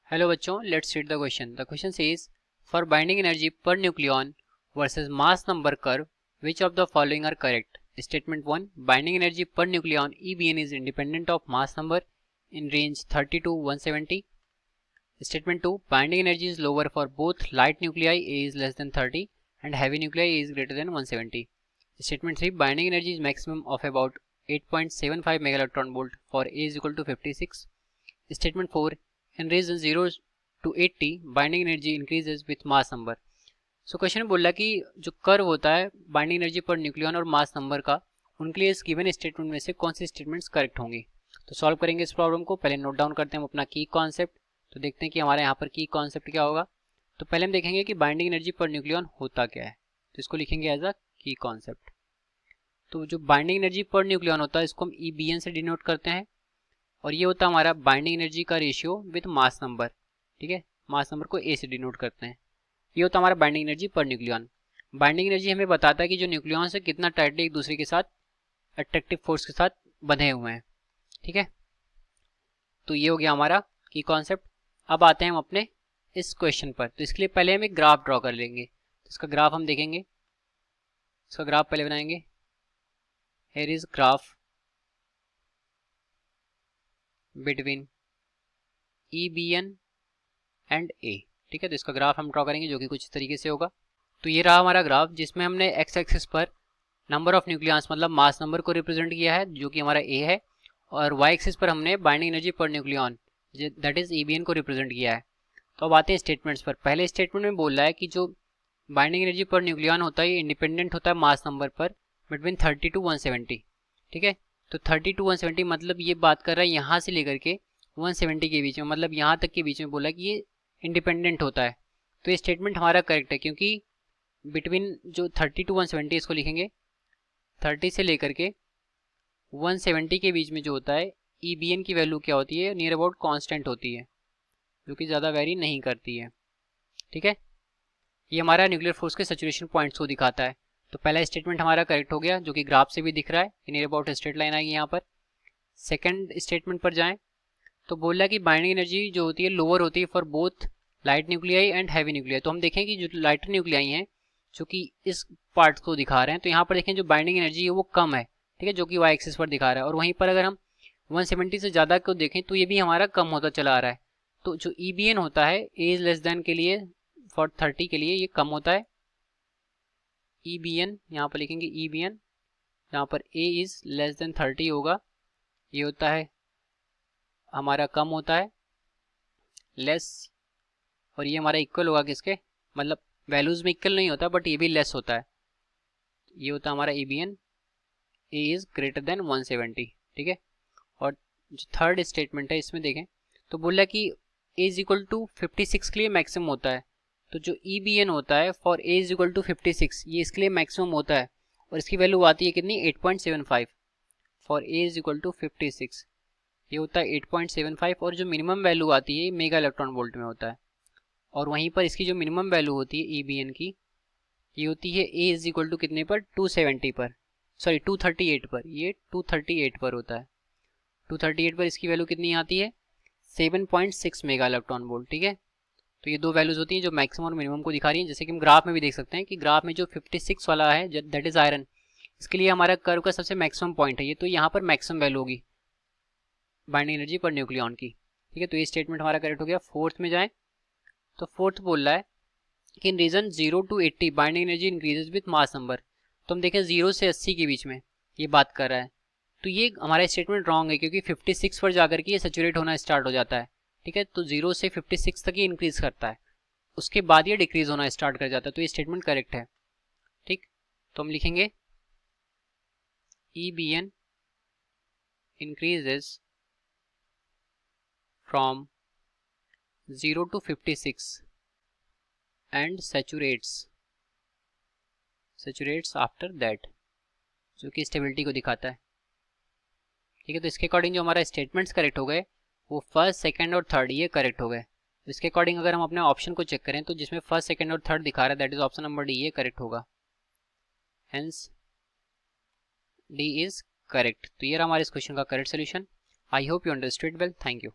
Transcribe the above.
Hello बच्चों, let's read the question. The question says for binding energy per nucleon versus mass number curve which of the following are correct. Statement 1, binding energy per nucleon EBN is independent of mass number in range 30 to 170. Statement 2, binding energy is lower for both light nuclei A is less than 30 and heavy nuclei A is greater than 170. Statement 3, binding energy is maximum of about 8.75 megaelectron volt for A is equal to 56. Statement 4, in region 0 to 80 binding energy increases with mass number. So question बोल रहा है कि जो curve होता है binding energy per nucleon और mass number का, उनके लिए इस गिवन स्टेटमेंट में से कौन सी स्टेटमेंट्स करेक्ट होंगी. तो सॉल्व करेंगे इस प्रॉब्लम को. पहले नोट डाउन करते हैं हम अपना की कॉन्सेप्ट. तो देखते हैं कि हमारे यहाँ पर की कॉन्सेप्ट क्या होगा. तो पहले हम देखेंगे कि बाइंडिंग एनर्जी पर न्यूक्लियन होता क्या है. तो इसको लिखेंगे एज अ की कॉन्सेप्ट. तो जो बाइंडिंग एनर्जी पर न्यूक्लियन होता है इसको हम EBN से डिनोट करते हैं, और ये होता है हमारा बाइंडिंग एनर्जी का रेशियो विद मास नंबर. ठीक है, मास नंबर को A से डिनोट करते हैं. ये होता है हमारा binding energy per nucleon. Binding energy हमें बताता है कि जो न्यूक्लियॉन्स है कितना टाइटली एक दूसरे के साथ अट्रैक्टिव फोर्स के साथ बंधे हुए हैं. ठीक है, तो ये हो गया हमारा की कॉन्सेप्ट. अब आते हैं हम अपने इस क्वेश्चन पर. तो इसके लिए पहले हम एक ग्राफ ड्रॉ कर लेंगे. तो इसका ग्राफ हम देखेंगे. इसका ग्राफ पहले बनाएंगे. Here is graph between EBN and A. ठीक है, तो इसका ग्राफ हम ड्रॉ करेंगे जो कि कुछ इस तरीके से होगा. तो ये रहा हमारा ग्राफ जिसमें हमने एक्स एक्सिस पर नंबर ऑफ न्यूक्लियॉन्स मतलब मास नंबर को रिप्रेजेंट किया है जो कि हमारा A है, और वाई एक्सिस पर हमने बाइंडिंग एनर्जी पर न्यूक्लियॉन दैट इज EBN को रिप्रेजेंट किया है. तो अब आते हैं स्टेटमेंट्स पर. पहले स्टेटमेंट में बोल रहा है कि जो बाइंडिंग एनर्जी पर न्यूक्लियॉन होता है ये इंडिपेंडेंट होता है मास नंबर पर बिटवीन 30 टू 170. ठीक है, तो 30 टू 170 मतलब ये बात कर रहा है यहाँ से लेकर के 170 के बीच में, मतलब यहाँ तक के बीच में बोला कि ये इंडिपेंडेंट होता है. तो ये स्टेटमेंट हमारा करेक्ट है क्योंकि बिटवीन जो 30 टू 170 इसको लिखेंगे 30 से लेकर के 170 के बीच में जो होता है EBN की वैल्यू क्या होती है, नियर अबाउट कांस्टेंट होती है जो कि ज़्यादा वेरी नहीं करती है. ठीक है, ये हमारा न्यूक्लियर फोर्स के सैचुरेशन पॉइंट्स को दिखाता है. तो पहला स्टेटमेंट हमारा करेक्ट हो गया जो कि ग्राफ से भी दिख रहा है. नियर अबाउट स्ट्रेट लाइन आएगी यहाँ पर. सेकंड स्टेटमेंट पर जाएं तो बोल रहा है कि बाइंडिंग एनर्जी जो होती है लोअर होती है for both light nuclei and heavy nuclei. तो हम देखें कि जो लाइटर न्यूक्लियाई हैं जो कि इस पार्ट को दिखा रहे हैं, तो यहाँ पर देखें जो बाइंडिंग एनर्जी है वो कम है. ठीक है, जो कि वाई एक्सिस पर दिखा रहा है. और वहीं पर अगर हम 170 से ज़्यादा को देखें तो ये भी हमारा कम होता चला आ रहा है. तो जो EBN होता है A इज लेस देन के लिए फॉर 30 के लिए ये कम होता है. EBN यहाँ पर लिखेंगे EBN यहाँ पर A इज लेस देन 30 होगा, ये होता है हमारा कम होता है लेस, और ये हमारा इक्वल होगा किसके, मतलब वैल्यूज में इक्वल नहीं होता बट ये भी लेस होता है. ये होता है हमारा EBN A is greater than 170. ठीक है, और जो थर्ड स्टेटमेंट है इसमें देखें तो बोला कि A इज इक्वल टू 56 के लिए मैक्सिमम होता है. तो जो EBN होता है for A is equal to 56 ये इसके लिए मैक्सिमम होता है, और इसकी वैल्यू आती है कितनी 8.75 for A is equal to 56. ये होता है 8.75, और जो मिनिमम वैल्यू आती है मेगा इलेक्ट्रॉन वोल्ट में होता है. और वहीं पर इसकी जो मिनिमम वैल्यू होती है EBN की ये होती है A इज इक्वल टू कितने पर 270 पर, सॉरी 238 पर. ये 238 पर होता है. 238 पर इसकी वैल्यू कितनी आती है 7.6 मेगा इलेक्ट्रॉन वोल्ट. ठीक है, तो ये दो वैल्यूज होती हैं जो मैक्सिमम और मिनिमम को दिखा रही हैं. जैसे कि हम ग्राफ में भी देख सकते हैं कि ग्राफ में जो 56 वाला है दैट इज आयरन, इसके लिए हमारा कर्व का सबसे मैक्सिमम पॉइंट है ये, तो यहाँ पर मैक्सिमम वैल्यू होगी बाइंडिंग एनर्जी पर न्यूक्लियॉन की. ठीक है, तो ये स्टेटमेंट हमारा करेक्ट हो गया. फोर्थ में जाएं तो फोर्थ बोल रहा है कि in region 0 to 80 binding energy increases with mass number. तो हम देखें 0 से 80 के बीच में ये बात कर रहा है, तो ये हमारा स्टेटमेंट रॉन्ग है क्योंकि 56 पर जाकर के ये सैचुरेट होना स्टार्ट हो जाता है. ठीक है, तो 0 से 56 तक ये इंक्रीज करता है, उसके बाद ये डिक्रीज होना स्टार्ट कर जाता है. तो ये स्टेटमेंट करेक्ट है. ठीक, तो हम लिखेंगे EBN increases from 0 to 56 and सैचुरेट्स after that, जो कि स्टेबिलिटी को दिखाता है. ठीक है, तो इसके अकॉर्डिंग जो हमारा स्टेटमेंट्स करेक्ट हो गए वो फर्स्ट सेकंड और थर्ड ये करेक्ट हो गए. इसके अकॉर्डिंग अगर हम अपने ऑप्शन को चेक करें तो जिसमें फर्स्ट सेकंड और थर्ड दिखा रहा है that is option number D, ये करेक्ट होगा. Hence D is correct. तो ये रहा हमारे इस क्वेश्चन का correct solution. I hope you understood well. Thank you.